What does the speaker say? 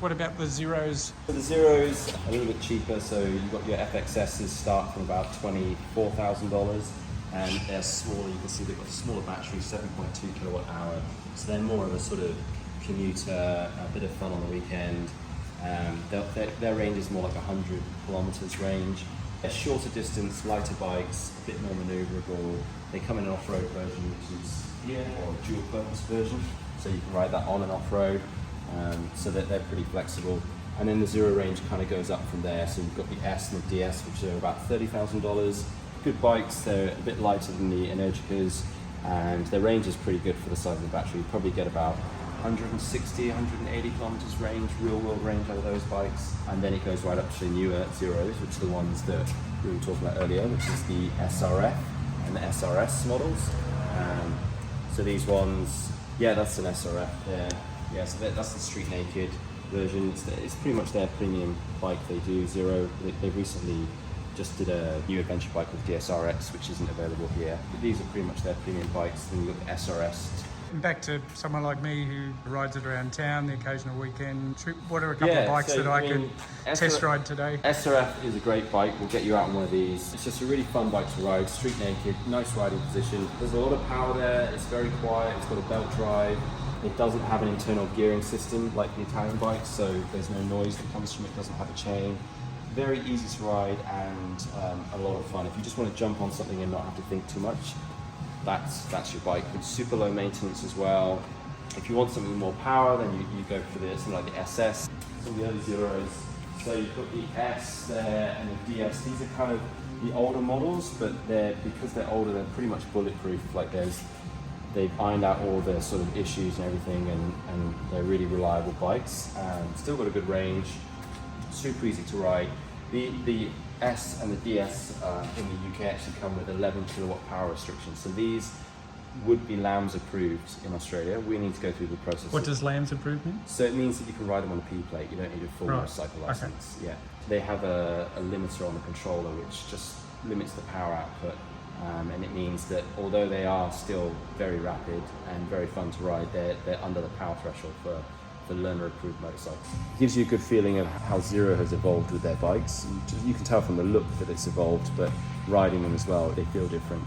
What about the zeros? So the zeros a little bit cheaper. So you've got your FXSs start from about $24,000, and they're smaller. You can see they've got a smaller battery, 7.2 kilowatt hour. So they're more of a sort of commuter, a bit of fun on the weekend. Their range is more like 100 kilometers range. They're shorter distance, lighter bikes, a bit more maneuverable. They come in an off-road version, which is here, or a dual purpose version. So you can ride that on and off-road. So that they're pretty flexible. And then the zero range kind of goes up from there. So you've got the S and the DS, which are about $30,000. Good bikes, they're a bit lighter than the Energicas, and their range is pretty good for the size of the battery. You probably get about 160, 180 kilometers range, real world range out of those bikes. And then it goes right up to the newer zeros, which are the ones that we were talking about earlier, which is the SRF and the SRS models. So these ones, yeah, that's an SRF there. Yeah, so that's the street naked version. It's pretty much their premium bike. They do zero. They recently just did a new adventure bike with DSRX, which isn't available here. But these are pretty much their premium bikes. Then you've got the SRS. Back to someone like me who rides it around town, the occasional weekend trip. What are a couple of bikes that I could test ride today? SRF is a great bike. We'll get you out on one of these. It's just a really fun bike to ride, street naked, nice riding position. There's a lot of power there. It's very quiet. It's got a belt drive. It doesn't have an internal gearing system like the Italian bikes, so there's no noise that comes from it. It doesn't have a chain. Very easy to ride and a lot of fun. If you just want to jump on something and not have to think too much, that's your bike. It's super low maintenance as well. If you want something with more power, then you go for something like the SS. Some of the other zeros. So you've got the S there and the DS. These are kind of the older models, but because they're older, they're pretty much bulletproof. Like they've ironed out all the sort of issues and everything, and they're really reliable bikes. Still got a good range, super easy to ride. The S and the DS in the UK actually come with 11 kilowatt power restrictions. So these would be LAMS approved in Australia. We need to go through the process. What does LAMS approved mean? So it means that you can ride them on a P plate. You don't need a full motorcycle license. Okay. Yeah. They have a limiter on the controller which just limits the power output. And it means that although they are still very rapid and very fun to ride, they're under the power threshold for learner-approved motorcycles. It gives you a good feeling of how Zero has evolved with their bikes. You can tell from the look that it's evolved, but riding them as well, they feel different.